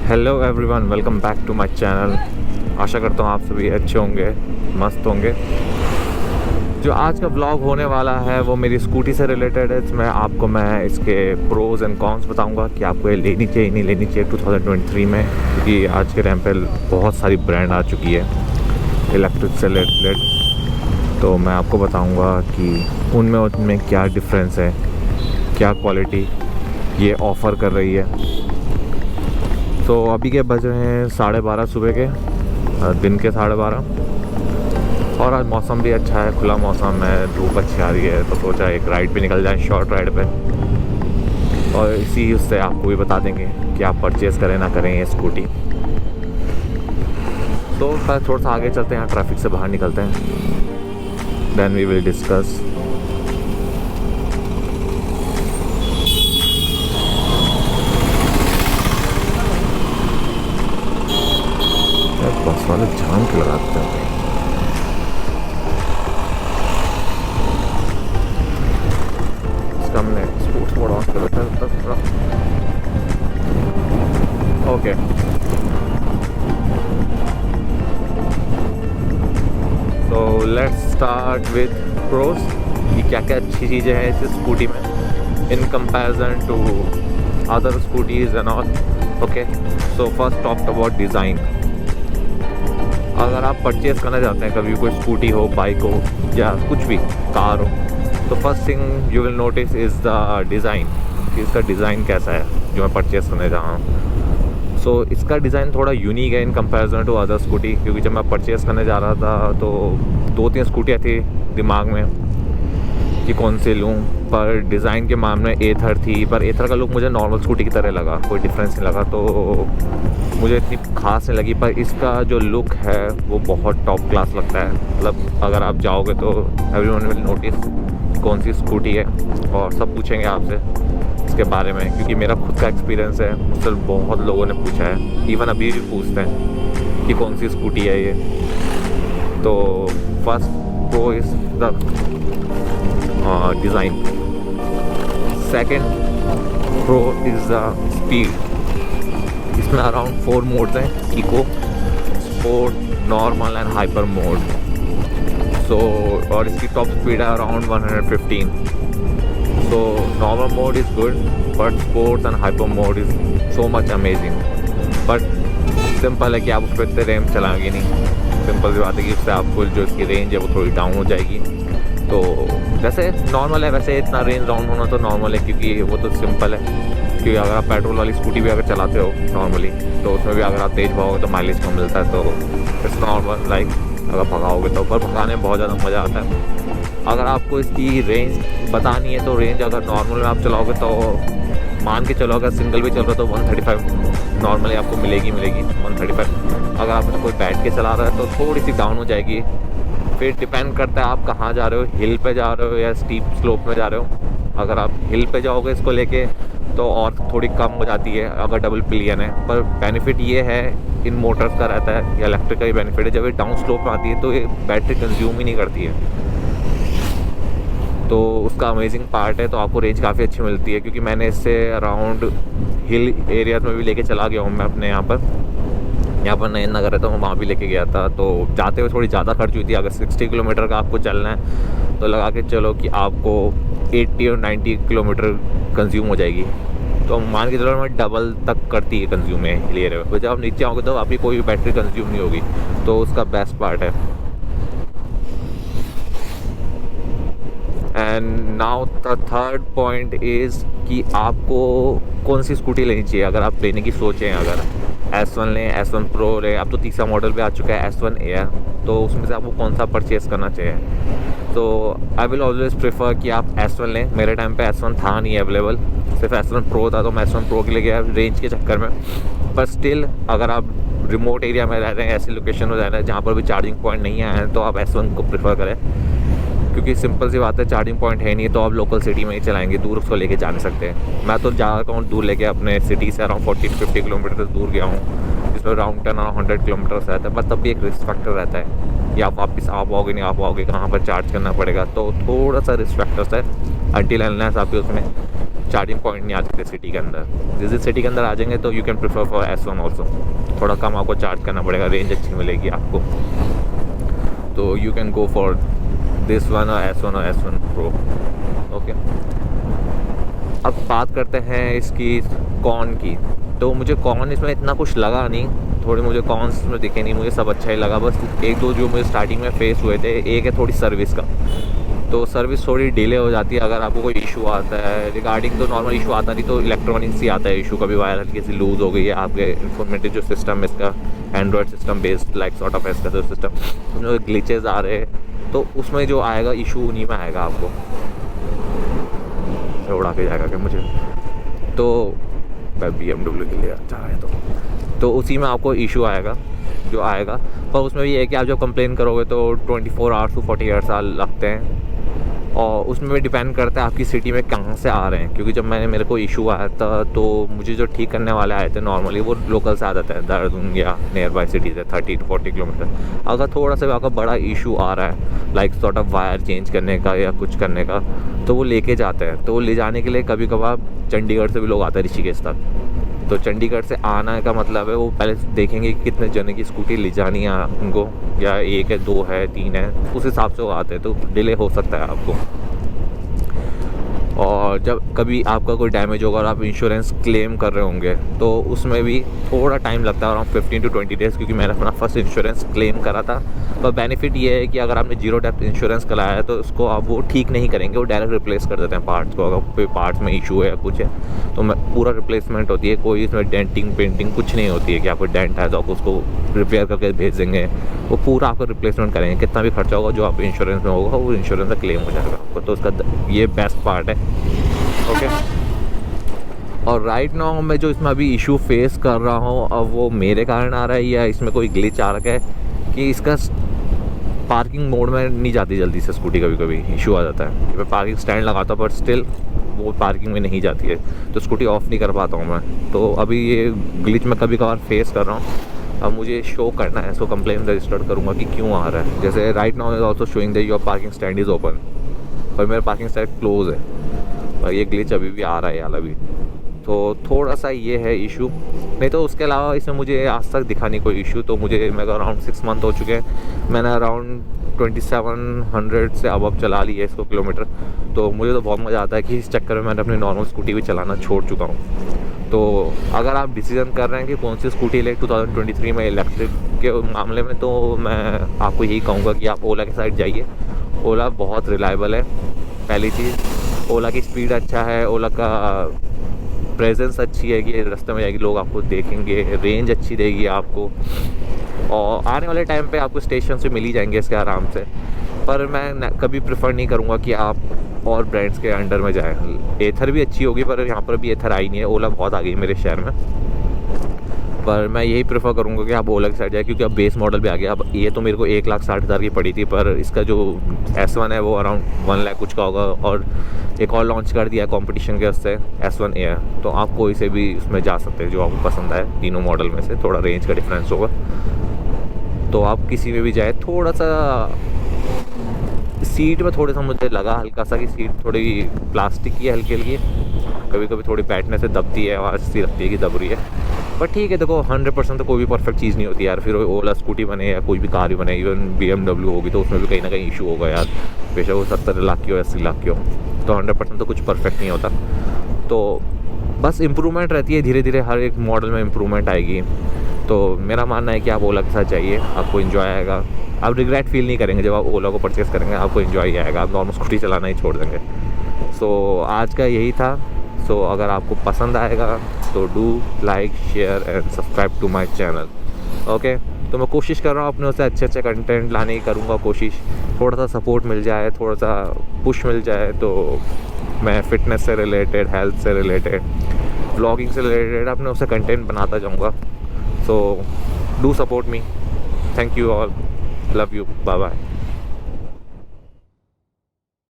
Hello everyone, welcome back to my channel. आशा करता हूँ आप सभी अच्छे होंगे, मस्त होंगे। जो आज का ब्लॉग होने वाला है वो मेरी स्कूटी से रिलेटेड है। इसमें मैं इसके प्रोज एंड कॉन्स बताऊंगा कि आपको ये लेनी चाहिए नहीं लेनी चाहिए 2023 में, क्योंकि आज के टाइम पे बहुत सारी ब्रांड आ चुकी है इलेक्ट्रिक से रिलेटेड। तो मैं आपको बताऊंगा कि उनमें क्या डिफरेंस है, क्या क्वालिटी ये ऑफ़र कर रही है। तो अभी के बज रहे हैं 12:30 सुबह के, दिन के 12:30। और आज मौसम भी अच्छा है, खुला मौसम है, धूप अच्छी आ रही है, तो सोचा एक राइड पे निकल जाए, शॉर्ट राइड पे। और इसी उससे आपको भी बता देंगे कि आप परचेज़ करें ना करें ये स्कूटी। तो थोड़ा सा आगे चलते हैं, यहाँ ट्रैफिक से बाहर निकलते हैं, देन वी विल डिस्कस। बस वाले जाम के लगाते हैं। इसका हमने स्पोर्ट्स मोड ऑन कर रखा है। ओके, तो लेट्स स्टार्ट विथ प्रोस कि क्या क्या अच्छी चीज़ें हैं इस स्कूटी में in comparison to other scooties and all. Okay, so first talk about design. अगर आप परचेज़ करना चाहते हैं कभी कोई स्कूटी हो, बाइक हो या कुछ भी कार हो, तो first thing you will notice is the design, कि इसका डिज़ाइन कैसा है जो मैं परचेज़ करने जा रहा हूँ। सो इसका डिज़ाइन थोड़ा यूनिक है in comparison to other scooty, क्योंकि जब मैं परचेज़ करने जा रहा था तो 2-3 स्कूटियाँ थी दिमाग में कि कौन से लूँ, पर डिज़ाइन के मामले में एथर थी, पर एथर का लुक मुझे नॉर्मल स्कूटी की तरह लगा, कोई डिफरेंस नहीं लगा, तो मुझे इतनी खास नहीं लगी। पर इसका जो लुक है वो बहुत टॉप क्लास लगता है। मतलब अगर आप जाओगे तो एवरीवन विल नोटिस कौन सी स्कूटी है, और सब पूछेंगे आपसे इसके बारे में, क्योंकि मेरा खुद का एक्सपीरियंस है, मुझसे बहुत लोगों ने पूछा है, इवन अभी भी पूछते हैं कि कौन सी स्कूटी है ये। तो first pro is the design, second pro is the speed. इसमें अराउंड 4 मोड्स हैं, eco, sport, normal and hyper mode. So और इसकी टॉप स्पीड है around 115। So normal mode is good, but sports and hyper mode is so much amazing. But simple है कि आप उस पर इतने रेंज चलाएंगे नहीं, सिंपल सी बात है कि उससे आपको जो इसकी रेंज है वो थोड़ी डाउन हो जाएगी। तो जैसे नॉर्मल है वैसे इतना रेंज डाउन होना तो नॉर्मल है, क्योंकि वो तो सिंपल है। क्योंकि अगर आप पेट्रोल वाली स्कूटी भी अगर चलाते हो नॉर्मली, तो उसमें भी अगर आप तेज़ भागोगे तो माइलेज कम मिलता है, तो इट्स नॉर्मल। लाइक अगर भगाओगे तो, पर भगाने में बहुत ज़्यादा मज़ा आता है। अगर आपको इसकी रेंज बतानी है तो रेंज अगर नॉर्मल में आप चलाओगे तो मान के चलो, अगर सिंगल भी चल रहा है तो 135 नॉर्मली आपको मिलेगी 135। अगर आप कोई बैठ के चला रहा है तो थोड़ी सी डाउन हो जाएगी। फिर डिपेंड करता है आप कहाँ जा रहे हो, हिल पे जा रहे हो या स्टीप स्लोप में जा रहे हो। अगर आप हिल पे जाओगे इसको लेके तो और थोड़ी कम हो जाती है अगर डबल पिलियन है। पर बेनिफिट ये है इन मोटर्स का रहता है, या इलेक्ट्रिक का ही बेनिफिट है, जब ये डाउन स्लोप में आती है तो ये बैटरी कंज्यूम ही नहीं करती है, तो उसका अमेजिंग पार्ट है। तो आपको रेंज काफ़ी अच्छी मिलती है, क्योंकि मैंने इससे अराउंड हिल एरिया में भी लेके चला गया हूँ मैं अपने यहाँ पर नयन नगर है तो मैं वहाँ भी लेके गया था। तो जाते हुए थोड़ी ज़्यादा खर्च हुई थी। अगर 60 किलोमीटर का आपको चलना है तो लगा के चलो कि आपको 80 और 90 किलोमीटर कंज्यूम हो जाएगी। तो मान के चलो मैं डबल तक करती है कंज्यूम है हिल एरिया में। जब आप नीचे आओगे तो आपकी कोई बैटरी कंज्यूम नहीं होगी, तो उसका बेस्ट पार्ट है। And now the third point is कि आपको कौन सी स्कूटी लेनी चाहिए। अगर आप लेने की सोचें, अगर S1 लें, S1 प्रो लें, अब तो तीसरा मॉडल पे आ चुका है S1 एयर, तो उसमें से आपको कौन सा परचेज़ करना चाहिए। तो आई विल ऑलवेज़ प्रेफर कि आप S1 लें। मेरे टाइम पे S1 था नहीं अवेलेबल, सिर्फ S1 प्रो था, तो मैं S1 प्रो के लिए गया रेंज के चक्कर में। पर स्टिल अगर आप रिमोट एरिया में रह रहे हैं, ऐसी लोकेशन में रह रहे हैं जहाँ पर भी चार्जिंग पॉइंट नहीं आए हैं, तो आप S1 को प्रेफर करें, क्योंकि सिंपल सी बात है चार्जिंग पॉइंट है नहीं, तो आप लोकल सिटी में ही चलाएंगे, दूर उसको लेके जा नहीं सकते। मैं तो जा रहा हूँ दूर लेके, अपने सिटी से अराउंड 40-50 किलोमीटर दूर गया हूँ, जिसमें राउंड 100 किलोमीटर रहता है। बट तब भी एक रिस्क फैक्टर रहता है कि आप वापस आ पाओगे नहीं आ पाओगे, कहाँ पर चार्ज करना पड़ेगा, तो थोड़ा सा रिस्क फैक्टर्स है। until unless आपके उसमें चार्जिंग पॉइंट नहीं आ सकते सिटी के अंदर। जिस सिटी के अंदर आ जाएंगे तो you can prefer for S1 also, थोड़ा कम आपको चार्ज करना पड़ेगा, रेंज अच्छी मिलेगी आपको, तो you can go for this one और S1 Pro। ओके, अब बात करते हैं इसकी कॉन की। तो मुझे कॉन इसमें इतना कुछ लगा नहीं, थोड़े मुझे कॉन्स में दिखे नहीं, मुझे सब अच्छा ही लगा। बस एक दो जो मुझे स्टार्टिंग में फेस हुए थे, एक है थोड़ी सर्विस का, तो सर्विस थोड़ी डिले हो जाती है अगर आपको कोई इशू आता है। रिगार्डिंग तो नॉर्मल इशू आता नहीं, तो इलेक्ट्रॉनिक्स ही आता है इशू, कभी वायर हल्की सी लूज़ हो गई है, आपके इंफॉर्मेटिव जो सिस्टम है इसका Android system based like sort of इसका जो सिस्टम, उसमें ग्लिचेज आ रहे हैं, तो उसमें जो आएगा इशू उन्हीं में आएगा आपको। उड़ा के जाएगा क्या मुझे, तो BMW के लिए जा रहा है तो उसी में आपको इशू आएगा जो आएगा। पर उसमें भी है कि आप जब कंप्लेन करोगे तो 24 आवर्स टू 48 आवर्स लगते हैं, और उसमें भी डिपेंड करता है आपकी सिटी में कहाँ से आ रहे हैं। क्योंकि जब मेरे को इशू आया था तो मुझे जो ठीक करने वाले आए थे नॉर्मली वो लोकल से आ जाते हैं, देहरादून या नियर बाई सिटी से 30 to 40 किलोमीटर। अगर थोड़ा सा आपका बड़ा इशू आ रहा है like sort of wire change करने का या कुछ करने का, तो वो लेके जाते हैं। तो वो ले जाने के लिए कभी कभार चंडीगढ़ से भी लोग आते हैं ऋषिकेश तक। तो चंडीगढ़ से आना का मतलब है वो पहले देखेंगे कि कितने जने की स्कूटी ले जानी है उनको, या 1 है 2 है 3 है, उस हिसाब से वो आते हैं, तो डिले हो सकता है आपको। और जब कभी आपका कोई डैमेज होगा और आप इंश्योरेंस क्लेम कर रहे होंगे तो उसमें भी थोड़ा टाइम लगता है, अराउंड 15 to 20 डेज़, क्योंकि मैंने अपना फर्स्ट इंश्योरेंस क्लेम करा था। तो बेनिफिट ये है कि अगर आपने 0 डेप्थ इंश्योरेंस कराया है तो उसको आप वो ठीक नहीं करेंगे, वो डायरेक्ट रिप्लेस कर देते हैं पार्ट्स को। अगर कोई पार्ट्स में इशू है या कुछ है तो पूरा रिप्लेसमेंट होती है, कोई इसमें डेंटिंग पेंटिंग कुछ नहीं होती है कि आपको डेंट है तो आप उसको रिपेयर करके भेज देंगे। वो पूरा आपका रिप्लेसमेंट करेंगे, कितना भी खर्चा होगा जो आप इंश्योरेंस में होगा वो इंश्योरेंस का क्लेम हो जाएगा आपको। तो उसका ये बेस्ट पार्ट है। ओके, और राइट नाउ मैं जो इसमें अभी इशू फेस कर रहा हूँ, अब वो मेरे कारण आ रहा है या इसमें कोई ग्लिच आ रखा है कि इसका पार्किंग मोड में नहीं जाती जल्दी से स्कूटी, कभी कभी इशू आ जाता है। मैं पार्किंग स्टैंड लगाता हूँ बट स्टिल वो पार्किंग में नहीं जाती है, तो स्कूटी ऑफ नहीं कर पाता हूँ मैं। तो अभी ये ग्लिच मैं कभी कभार फेस कर रहा हूँ। अब मुझे शो करना है, सो कंप्लेन रजिस्टर करूँगा कि क्यों आ रहा है। जैसे right now is also showing that your parking stand is open, पर मेरा पार्किंग स्टैंड क्लोज है, और ये ग्लिच अभी भी आ रहा है यार अभी। तो थोड़ा सा ये है इशू, नहीं तो उसके अलावा इसमें मुझे आज तक दिखा नहीं कोई इशू। तो मुझे मेरे अराउंड 6 मंथ हो चुके हैं, मैंने अराउंड 2700 से अब चला ली है इसको किलोमीटर। तो मुझे तो बहुत मज़ा आता है कि इस चक्कर में मैंने अपनी नॉर्मल स्कूटी भी चलाना छोड़ चुका हूँ। तो अगर आप डिसीज़न कर रहे हैं कि कौन सी स्कूटी ले 2023 में इलेक्ट्रिक के मामले में, तो मैं आपको यही कहूँगा कि आप ओला के साइड जाइए। ओला बहुत रिलायबल है, पहली चीज़। ओला की स्पीड अच्छा है, ओला का प्रेजेंस अच्छी है कि रास्ते में जाएगी लोग आपको देखेंगे, रेंज अच्छी देगी आपको, और आने वाले टाइम पे आपको स्टेशन से मिल ही जाएंगे इसके आराम से। पर मैं कभी प्रेफर नहीं करूँगा कि आप और ब्रांड्स के अंडर में जाएं। एथर भी अच्छी होगी पर यहाँ पर भी एथर आई नहीं है, ओला बहुत आ गई मेरे शहर में। पर मैं यही प्रेफर करूँगा कि आप ओला के साइड जाए, क्योंकि अब बेस मॉडल भी आ गया। अब ये तो मेरे को 1,60,000 की पड़ी थी, पर इसका जो S1 है वो अराउंड 1 लाख कुछ का होगा। और एक और लॉन्च कर दिया है कॉम्पिटिशन के उससे, S1 Air। तो आप कोई से भी उसमें जा सकते हैं जो आपको पसंद आए, तीनों मॉडल में से थोड़ा रेंज का डिफरेंस होगा। तो आप किसी में भी जाए, थोड़ा सा सीट में थोड़ा सा मुझे लगा हल्का सा कि सीट थोड़ी प्लास्टिक की है, हल्की हल्की, कभी कभी थोड़ी बैठने से दबती है, आवाज़ सी लगती है कि दब रही है। बट ठीक है, देखो 100% तो कोई भी परफेक्ट चीज़ नहीं होती यार। फिर ओला स्कूटी बने या कोई भी कार भी बने, इवन BMW होगी तो उसमें भी कहीं ना कहीं इशू होगा यार, बेशक वो 70 लाख की हो 80 लाख की हो। तो 100% तो कुछ परफेक्ट नहीं होता। तो बस इम्प्रूवमेंट रहती है, धीरे धीरे हर एक मॉडल में इम्प्रूवमेंट आएगी। तो मेरा मानना है कि आप ओला के साथ जाइए, आपको इन्जॉय आएगा। आप रिग्रेट फील नहीं करेंगे जब आप ओला को परचेज़ करेंगे, आपको इन्जॉय आएगा, आप नॉर्मल स्कूटी चलाना ही छोड़ देंगे। सो आज का यही था। सो अगर आपको पसंद आएगा तो do like share and subscribe to my channel. Okay, तो मैं कोशिश कर रहा हूँ अपने उससे अच्छे कंटेंट लाने की करूँगा कोशिश। थोड़ा सा सपोर्ट मिल जाए, थोड़ा सा पुश मिल जाए, तो मैं फ़िटनेस से रिलेटेड, हेल्थ से रिलेटेड, व्लॉगिंग से रिलेटेड अपने उससे कंटेंट बनाता जाऊँगा। So do support me. Thank you all, love you, bye bye.